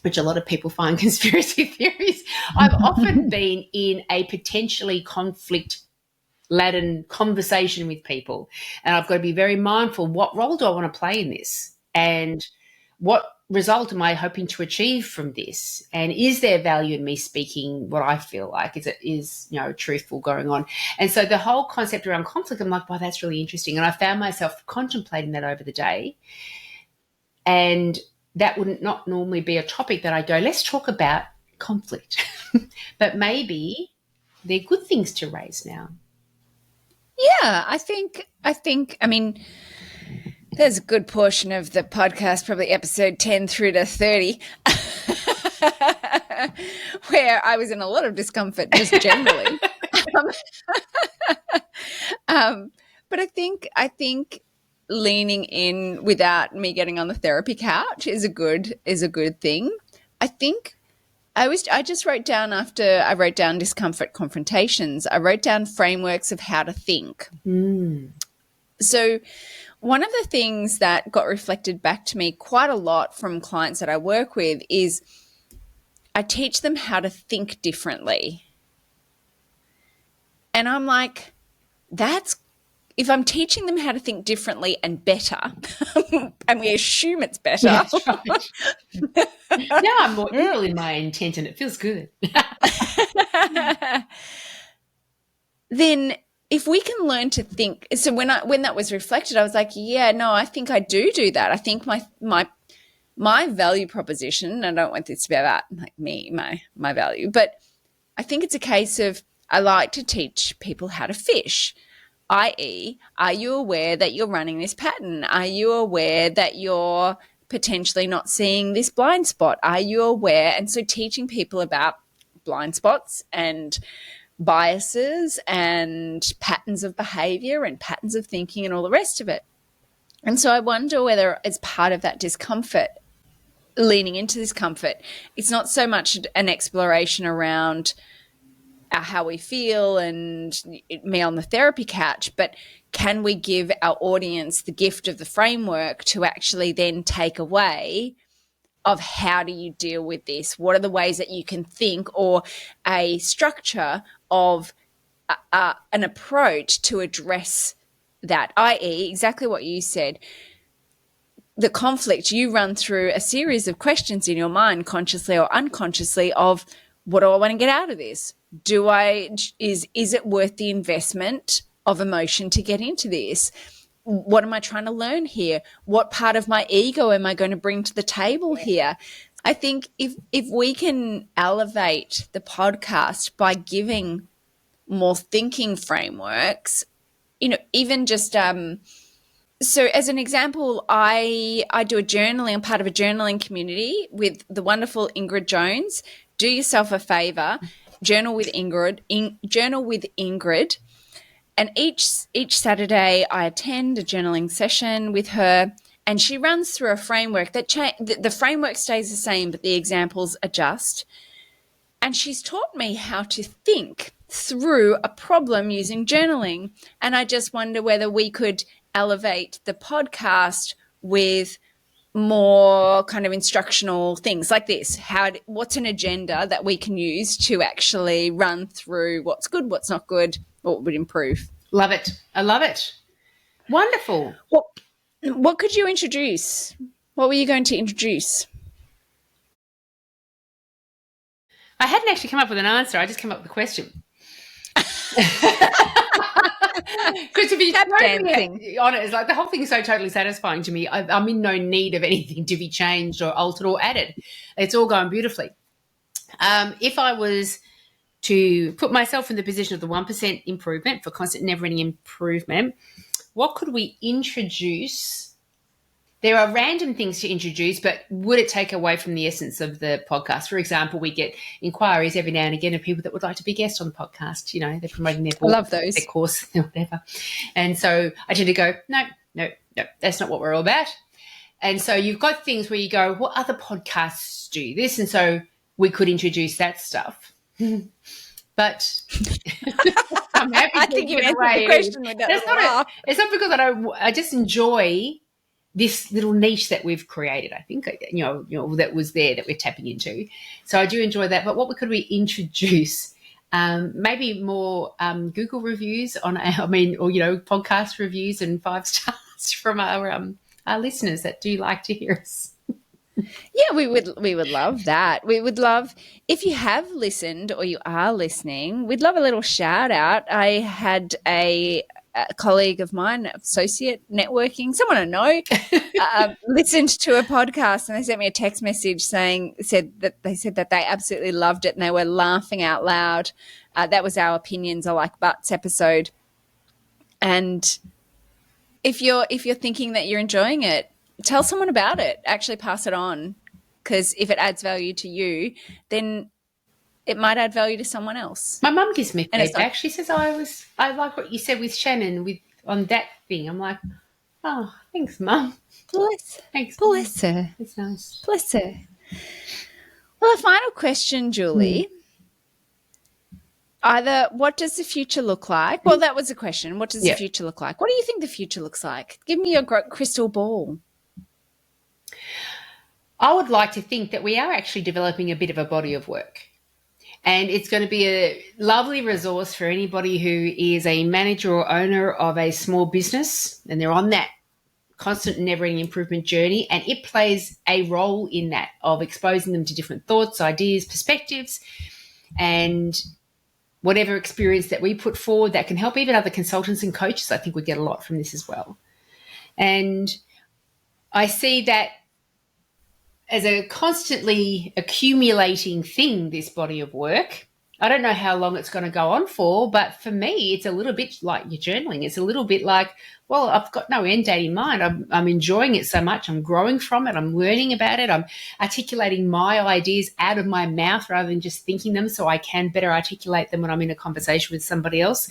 which a lot of people find conspiracy theories, I've often been in a potentially conflict-laden conversation with people. And I've got to be very mindful, what role do I want to play in this? And what result am I hoping to achieve from this? And is there value in me speaking what I feel like? Is truthful going on? And so the whole concept around conflict, I'm like, wow, that's really interesting. And I found myself contemplating that over the day. And that wouldn't not normally be a topic that I go, let's talk about conflict. But maybe they're good things to raise now. Yeah, I think, I mean, There's a good portion of the podcast, probably episode 10 through to 30, where I was in a lot of discomfort just generally. But I think leaning in without me getting on the therapy couch is a good thing. I think I just wrote down, after I wrote down discomfort confrontations, I wrote down frameworks of how to think. So one of the things that got reflected back to me quite a lot from clients that I work with is I teach them how to think differently. And I'm like, if I'm teaching them how to think differently and better, and we assume it's better. That's right. Now I'm more eagle in my intent and it feels good. Then if we can learn to think, so when that was reflected, I was like, yeah, no, I think I do that. I think my value proposition, and I don't want this to be about like me, my value, but I think it's a case of I like to teach people how to fish, i.e., are you aware that you're running this pattern? Are you aware that you're potentially not seeing this blind spot? Are you aware? And so teaching people about blind spots and biases and patterns of behavior and patterns of thinking and all the rest of it. And so I wonder whether, as part of that discomfort, leaning into discomfort, it's not so much an exploration around how we feel and me on the therapy couch, but can we give our audience the gift of the framework to actually then take away of how do you deal with this? What are the ways that you can think, or a structure of an approach to address that, i.e., exactly what you said, the conflict. You run through a series of questions in your mind, consciously or unconsciously, of what do I want to get out of this? Is it worth the investment of emotion to get into this? What am I trying to learn here? What part of my ego am I going to bring to the table here? I think if we can elevate the podcast by giving more thinking frameworks, even just so as an example, I do a journaling. I'm part of a journaling community with the wonderful Ingrid Jones. Do yourself a favor, journal with Ingrid. And each Saturday I attend a journaling session with her, and she runs through a framework that the framework stays the same, but the examples adjust. And she's taught me how to think through a problem using journaling. And I just wonder whether we could elevate the podcast with more kind of instructional things like this. What's an agenda that we can use to actually run through what's good, what's not good, what would improve? Love it. I love it. Wonderful. What could you introduce? What were you going to introduce? I hadn't actually come up with an answer. I just came up with a question. Because to be totally honest, like the whole thing is so totally satisfying to me. I'm in no need of anything to be changed or altered or added. It's all going beautifully. If I was to put myself in the position of the 1% improvement for constant never-ending improvement, what could we introduce? There are random things to introduce, but would it take away from the essence of the podcast? For example, we get inquiries every now and again of people that would like to be guests on the podcast. They're promoting their book, I love those. Their course, whatever. And so I tend to go, no, that's not what we're all about. And so you've got things where you go, what other podcasts do this? And so we could introduce that stuff. But I'm happy I think you answered the question with that. It's not because I just enjoy this little niche that we've created, I think, that was there that we're tapping into. So I do enjoy that. But what could we introduce? Maybe more Google reviews or podcast reviews and 5 stars from our listeners that do like to hear us. Yeah, we would love that. We would love, if you have listened or you are listening, we'd love a little shout out. I had a colleague of mine, associate networking, someone I know, listened to a podcast, and they sent me a text message said that they absolutely loved it and they were laughing out loud. That was our Opinions Are Like Butts episode. And if you're thinking that you're enjoying it, tell someone about it. Actually pass it on, because if it adds value to you, then it might add value to someone else. My mum gives me And it's feedback. She says, I like what you said with Shannyn on that thing. I'm like, oh, thanks, Mum. Thanks. Bless her. It's nice. Bless her. Well, a final question, Julie. Either what does the future look like? Well, that was a question. What does the future look like? What do you think the future looks like? Give me your crystal ball. I would like to think that we are actually developing a bit of a body of work. And it's going to be a lovely resource for anybody who is a manager or owner of a small business, and they're on that constant never-ending improvement journey, and it plays a role in that, of exposing them to different thoughts, ideas, perspectives, and whatever experience that we put forward that can help even other consultants and coaches. I think we get a lot from this as well. And I see that as a constantly accumulating thing, this body of work. I don't know how long it's going to go on for, but for me, it's a little bit like your journaling. It's a little bit like, well, I've got no end date in mind. I'm enjoying it so much. I'm growing from it. I'm learning about it. I'm articulating my ideas out of my mouth rather than just thinking them, so I can better articulate them when I'm in a conversation with somebody else.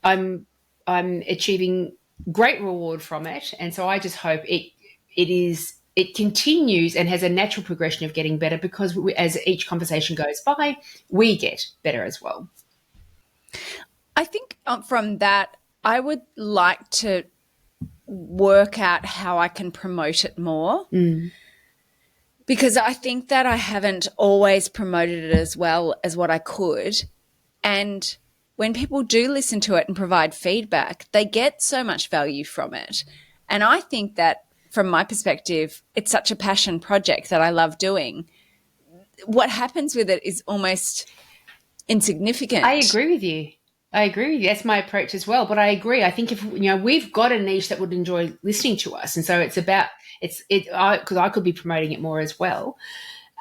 I'm achieving great reward from it, and so I just hope it continues and has a natural progression of getting better, because as each conversation goes by, we get better as well. I think from that, I would like to work out how I can promote it more, because I think that I haven't always promoted it as well as what I could. And when people do listen to it and provide feedback, they get so much value from it. And I think that, from my perspective, it's such a passion project that I love doing. What happens with it is almost insignificant. I agree with you. That's my approach as well. But I agree. I think if we've got a niche that would enjoy listening to us, and so it's about because I could be promoting it more as well.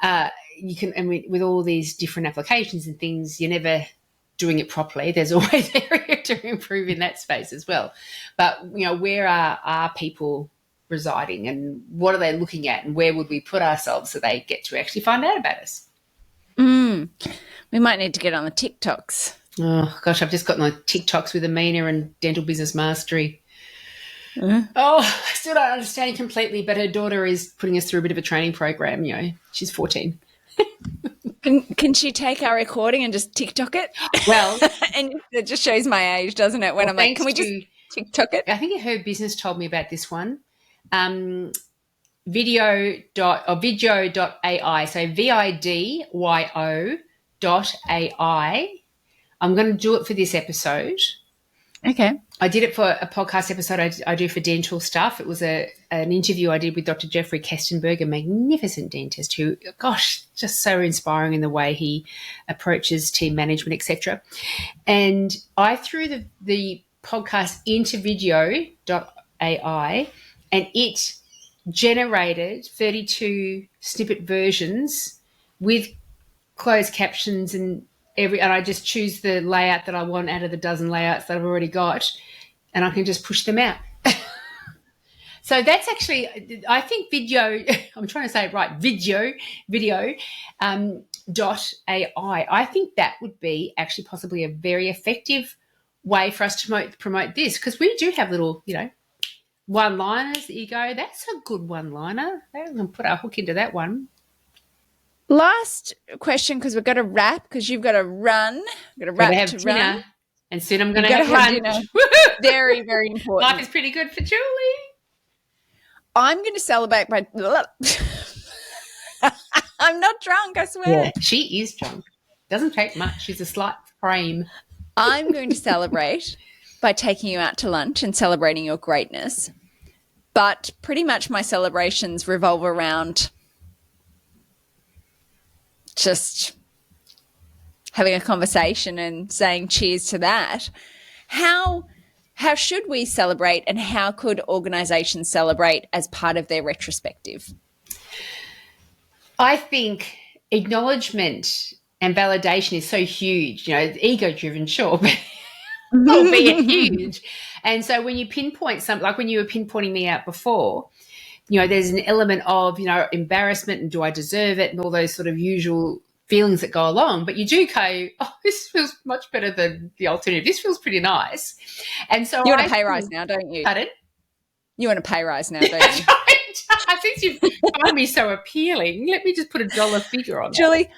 You can, and with all these different applications and things, you're never doing it properly. There's always area to improve in that space as well. But where are people residing, and what are they looking at, and where would we put ourselves so they get to actually find out about us? We might need to get on the TikToks. Oh gosh, I've just gotten on TikToks with Amina and Dental Business Mastery. Oh, I still don't understand it completely, but her daughter is putting us through a bit of a training program. She's 14. Can she take our recording and just TikTok it? Well, and it just shows my age, doesn't it? When I'm like, can we just TikTok it? I think her business told me about this one. Video.ai, so vidyo.ai. I'm going to do it for this episode. Okay. I did it for a podcast episode I do for dental stuff. It was an interview I did with Dr. Jeffrey Kestenberg, a magnificent dentist who, gosh, just so inspiring in the way he approaches team management, etc. And I threw the podcast into vidyo.ai, and it generated 32 snippet versions with closed captions and I just choose the layout that I want out of the dozen layouts that I've already got, and I can just push them out. So that's actually, I think I'm trying to say it right, video, .ai. I think that would be actually possibly a very effective way for us to promote this, because we do have little, one-liners that you go, that's a good one-liner. I'm going to put our hook into that one. Last question, because we've got to wrap, because you've got to run. We've got to wrap to dinner, run. And soon I'm going to have lunch. Dinner. Very, very important. Life is pretty good for Julie. I'm going to celebrate by... I'm not drunk, I swear. Yeah, she is drunk. Doesn't take much. She's a slight frame. I'm going to celebrate by taking you out to lunch and celebrating your greatness. But pretty much my celebrations revolve around just having a conversation and saying cheers to that. How should we celebrate, and how could organisations celebrate as part of their retrospective? I think acknowledgement and validation is so huge. Ego-driven, sure, but albeit huge. And so when you pinpoint something, like when you were pinpointing me out before, there's an element of, embarrassment and do I deserve it and all those sort of usual feelings that go along. But you do go, oh, this feels much better than the alternative. This feels pretty nice. And so you want a pay rise now, don't you? Pardon? You want a pay rise now, don't you? Since you find me so appealing, let me just put a dollar figure on Julie, that.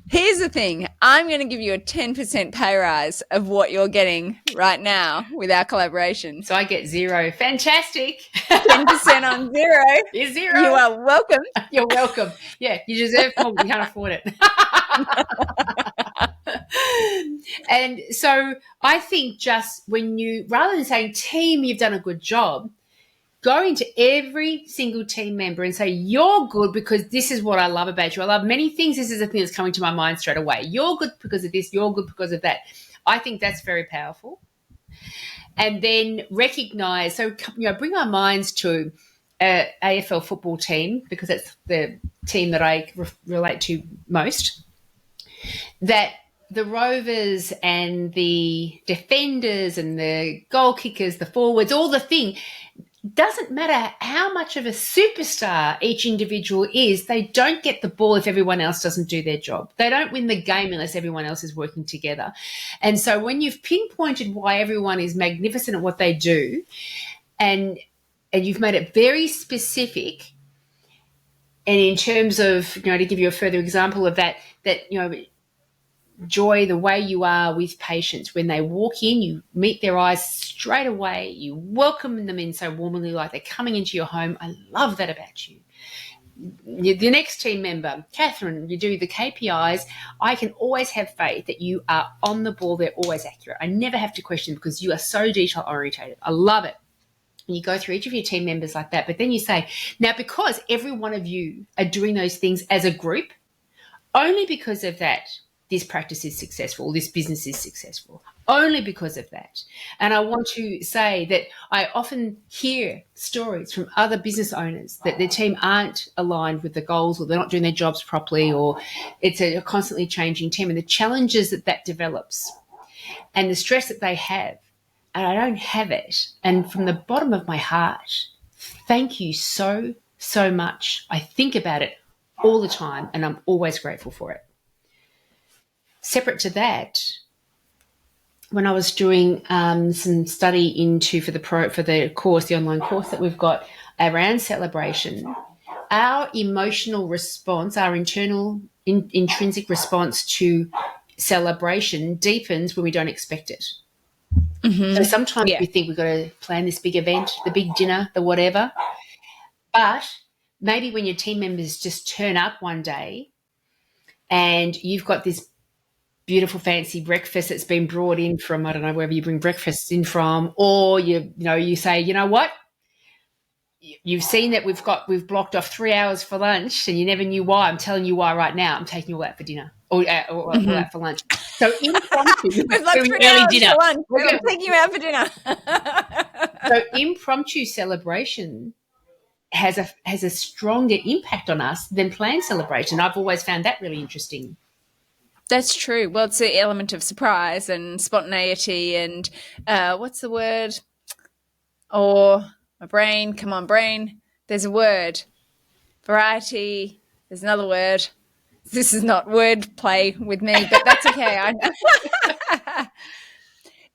Here's the thing. I'm going to give you a 10% pay rise of what you're getting right now with our collaboration. So I get 0. Fantastic. 10% on 0 is 0. You are welcome. You're welcome. Yeah, you deserve more, but you can't afford it. And so I think just when rather than saying, team, you've done a good job, go into every single team member and say, you're good because this is what I love about you. I love many things. This is the thing that's coming to my mind straight away. You're good because of this. You're good because of that. I think that's very powerful. And then recognize, so, bring our minds to AFL football team, because that's the team that I relate to most, that the Rovers and the defenders and the goal kickers, the forwards, all the thing, doesn't matter how much of a superstar each individual is, they don't get the ball if everyone else doesn't do their job. They don't win the game unless everyone else is working together. And so when you've pinpointed why everyone is magnificent at what they do, and you've made it very specific, and in terms of, to give you a further example of that, Joy, the way you are with patients, when they walk in, you meet their eyes straight away, you welcome them in so warmly, like they're coming into your home. I love that about you. The next team member, Catherine, you do the KPIs. I can always have faith that you are on the ball. They're always accurate. I never have to question because you are so detail orientated. I love it. And you go through each of your team members like that. But then you say, now, because every one of you are doing those things as a group, only because of that, this practice is successful, this business is successful, only because of that. And I want to say that I often hear stories from other business owners that their team aren't aligned with the goals, or they're not doing their jobs properly, or it's a constantly changing team, and the challenges that develops and the stress that they have. And I don't have it. And from the bottom of my heart, thank you so, so much. I think about it all the time, and I'm always grateful for it. Separate to that, when I was doing some study for the course, the online course that we've got around celebration, our emotional response, our internal intrinsic response to celebration deepens when we don't expect it. Mm-hmm. So sometimes we think we've got to plan this big event, the big dinner, the whatever, but maybe when your team members just turn up one day and you've got this beautiful fancy breakfast that's been brought in from, I don't know, wherever you bring breakfast in from, or you say, you know what, you've seen that we've blocked off 3 hours for lunch and you never knew why. I'm telling you why right now. I'm taking you all out for dinner or out for lunch. So impromptu, we've blocked 3 hours dinner. For lunch. We're taking you out for dinner. So impromptu celebration has a stronger impact on us than planned celebration. I've always found that really interesting. That's true. Well, it's the element of surprise and spontaneity and what's the word? Or my brain, come on, brain. There's a word. Variety. There's another word. This is not word play with me, but that's okay. I know.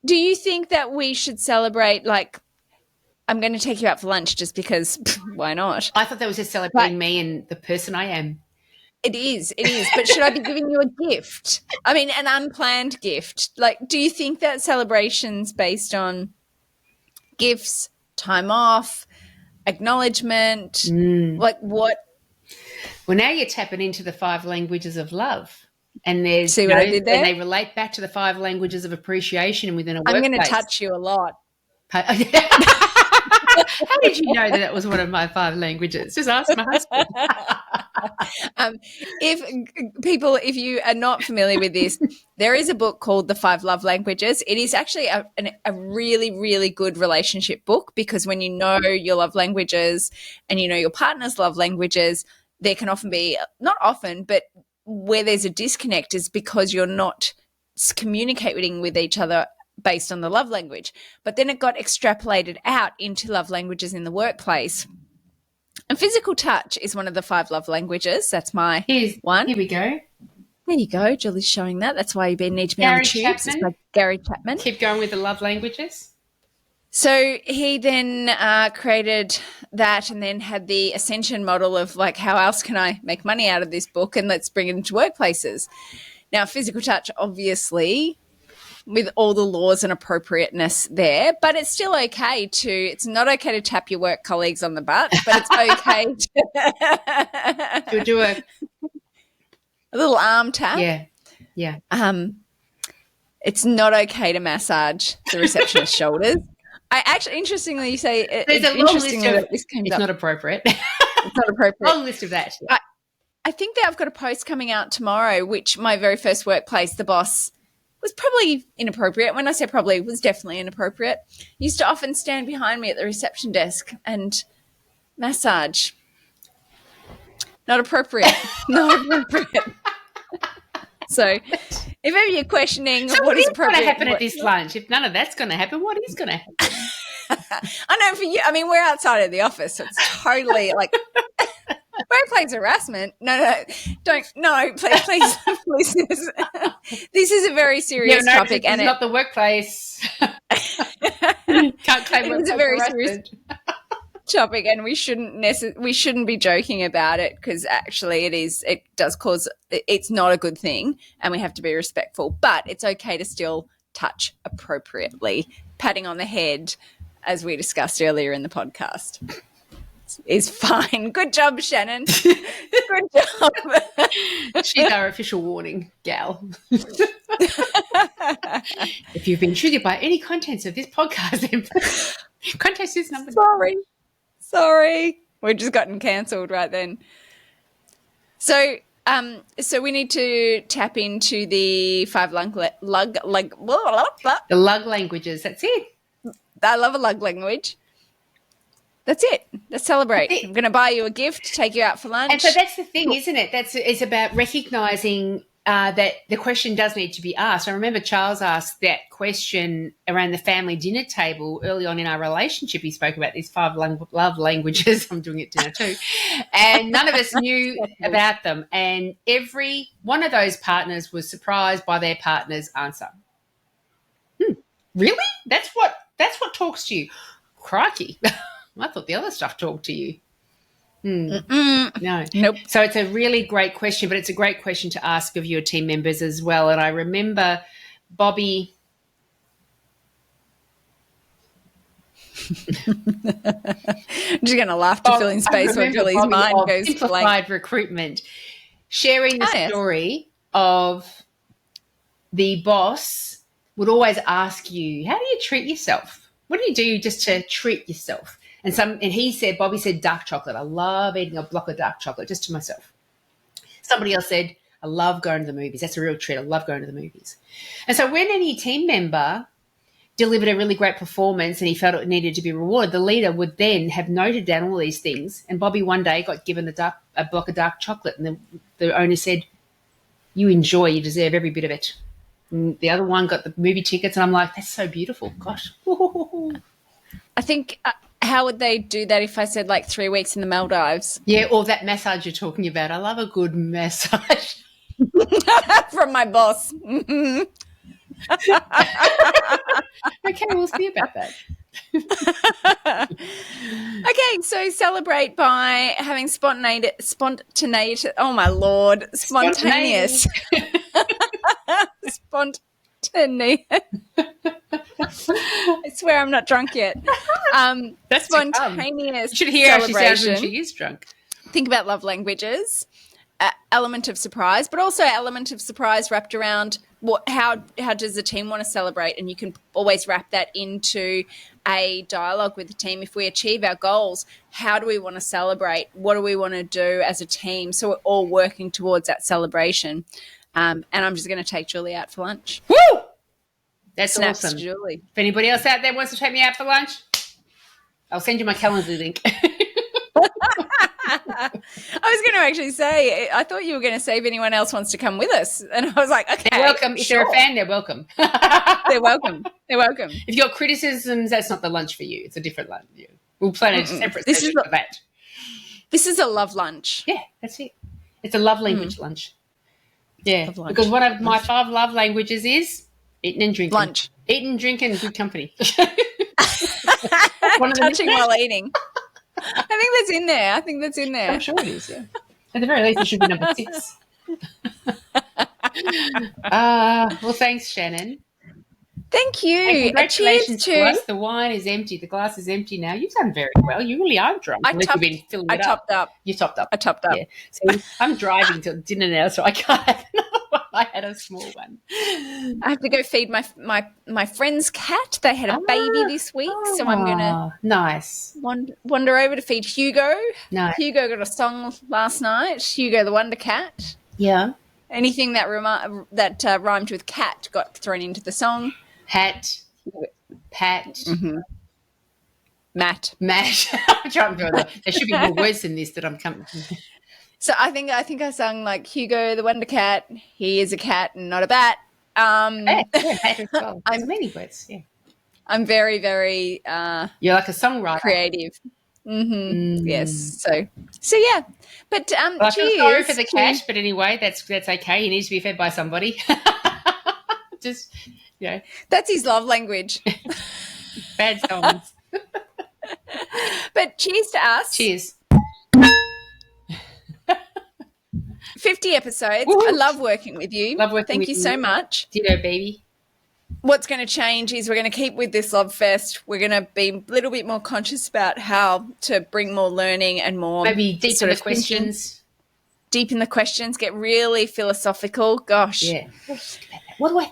Do you think that we should celebrate, like, I'm going to take you out for lunch just because why not? I thought that was just celebrating me and the person I am. It is. But should I be giving you a gift? I mean, an unplanned gift. Like, do you think that celebrations based on gifts, time off, acknowledgement, like what? Well, now you're tapping into the 5 languages of love. And there's, see what I did there? And they relate back to the 5 languages of appreciation within a workplace. I'm going to touch you a lot. How did you know that was one of my 5 languages? Just ask my husband. If you are not familiar with this, there is a book called The 5 Love Languages. It is actually a really, really good relationship book, because when you know your love languages and you know your partner's love languages, there can often be, not often, but where there's a disconnect is because you're not communicating with each other based on the love language. But then it got extrapolated out into love languages in the workplace. And physical touch is one of the 5 love languages. That's my one. Here we go. There you go. Julie's showing that. That's why you need to be on the tubes. It's by Gary Chapman. Keep going with the love languages. So he then created that and then had the ascension model of like, how else can I make money out of this book, and let's bring it into workplaces. Now, physical touch, obviously, with all the laws and appropriateness there, but it's still okay to, it's not okay to tap your work colleagues on the butt, but it's okay to do a little arm tap. Yeah. It's not okay to massage the receptionist's shoulders. I actually, interestingly, you say there's a long list of it's not appropriate. It's not appropriate. Long list of that. Yeah. I think that I've got a post coming out tomorrow, which my very first workplace, the boss was probably inappropriate. When I say probably, was definitely inappropriate. Used to often stand behind me at the reception desk and massage. Not appropriate. Not appropriate. So if ever you're questioning what is appropriate. What's going to happen at this lunch? If none of that's going to happen, what is going to happen? I know for you, I mean, we're outside of the office, so it's totally like workplace harassment. No, don't. No, please. This is a very serious topic, and it's not the workplace. Can't claim it's a very serious topic, and we shouldn't be joking about it, because actually it does cause, it's not a good thing, and we have to be respectful, but it's okay to still touch appropriately. Patting on the head, as we discussed earlier in the podcast, is fine. Good job, Shannyn. Good job. She's our official warning gal. If you've been triggered by any contents of this podcast, then contact this number. Sorry. We've just gotten cancelled right then. So we need to tap into the 5 the lug languages. That's it. I love a lug language. That's it. Let's celebrate. I'm going to buy you a gift, take you out for lunch. And so that's the thing, isn't it? It's about recognising that the question does need to be asked. I remember Charles asked that question around the family dinner table early on in our relationship. He spoke about these 5 love languages. I'm doing it now too. And none of us knew about them. And every one of those partners was surprised by their partner's answer. Really? That's what talks to you? Crikey. I thought the other stuff talked to you. No. Nope. So it's a really great question, but it's a great question to ask of your team members as well. And I remember Bobby. I'm just going to laugh to fill in space while Julie's mind goes Simplified blank. Recruitment, sharing the story of the boss would always ask you, how do you treat yourself? What do you do just to treat yourself? And Bobby said dark chocolate. I love eating a block of dark chocolate just to myself. Somebody else said, I love going to the movies. That's a real treat. I love going to the movies. And so when any team member delivered a really great performance and he felt it needed to be rewarded, the leader would then have noted down all these things. And Bobby one day got given a block of dark chocolate, and the owner said, you enjoy, you deserve every bit of it. And the other one got the movie tickets, and I'm like, that's so beautiful. Gosh. I think how would they do that if I said like 3 weeks in the Maldives? Yeah, or that massage you're talking about. I love a good massage. From my boss. Okay, we'll see about that. Okay, so celebrate by having spontaneity. Oh, my Lord. Spontaneous. Spontaneous. I swear I'm not drunk yet. That's spontaneous. You should hear how she sounds when she is drunk. Think about love languages, element of surprise, but also element of surprise wrapped around how does the team want to celebrate, and you can always wrap that into a dialogue with the team. If we achieve our goals, how do we want to celebrate? What do we want to do as a team? So we're all working towards that celebration. And I'm just going to take Julie out for lunch. Woo! That's Snaps awesome. to Julie. If anybody else out there wants to take me out for lunch, I'll send you my calendar link. I was going to actually say, I thought you were going to say if anyone else wants to come with us. And I was like, okay. They're welcome. If sure. they're a fan, they're welcome. They're welcome. They're welcome. If you've got criticisms, that's not the lunch for you. It's a different lunch. Yeah. We'll plan a separate session for that. This is a love lunch. Yeah, that's it. It's a love language lunch. Yeah, lunch. Because one of my 5 love languages is eating and drinking. Lunch. Eating, drinking, good company. Touching while eating. I think that's in there. I'm sure it is, yeah. At the very least, it should be number 6. Well, thanks, Shannyn. Thank you. And congratulations Cheers to us. The wine is empty. The glass is empty now. You've done very well. You really are drunk. I topped up. You topped up. I topped up. Yeah. So I'm driving till dinner now, so I can't have another one. I had a small one. I have to go feed my friend's cat. They had a baby this week, so I'm gonna wander over to feed Hugo. Nice. Hugo got a song last night. Hugo the Wonder Cat. Yeah. Anything that rhymed with cat got thrown into the song. Hat. Pat. Mm-hmm. Matt. I'm trying to do that. There should be more words than this that I'm coming to. So I think I sung like Hugo the Wonder Cat. He is a cat and not a bat. Hat as well. There's many words. Yeah. I'm very, very. You're like a songwriter. Creative. Mm-hmm. Yes. So yeah. But well, I feel sorry for the cat, but anyway, that's okay. He needs to be fed by somebody. Just that's his love language. Bad songs. But cheers to us. Cheers. 50 episodes. Woo-hoo. I love working with you. Thank you so much. Ditto, baby. What's going to change is we're going to keep with this Love Fest. We're going to be a little bit more conscious about how to bring more learning and more maybe deep in the questions. Deep in the questions. Get really philosophical. Gosh. Yeah. What do I?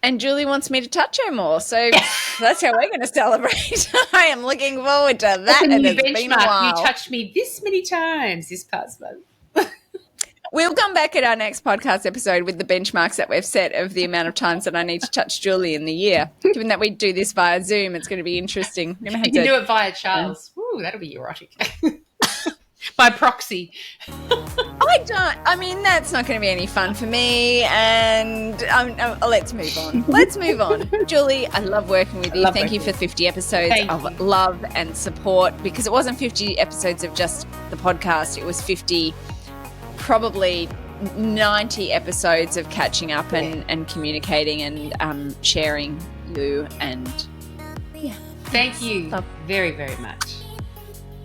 And Julie wants me to touch her more, so that's how we're going to celebrate. I am looking forward to that. And it's been a while. You touched me this many times this past month. We'll come back at our next podcast episode with the benchmarks that we've set of the amount of times that I need to touch Julie in the year. Given that we do this via Zoom, it's going to be interesting. You can do it via Charles. Ooh, that'll be erotic. By proxy. That's not going to be any fun for me. And let's move on. Let's move on. Julie, I love working with you. Thank you for 50 episodes of love and support, because it wasn't 50 episodes of just the podcast. It was 50, probably 90 episodes of catching up and communicating and sharing you. And thank you very, very much.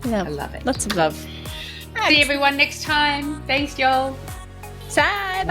I love it. Lots of love. See everyone next time. Thanks, y'all. Bye.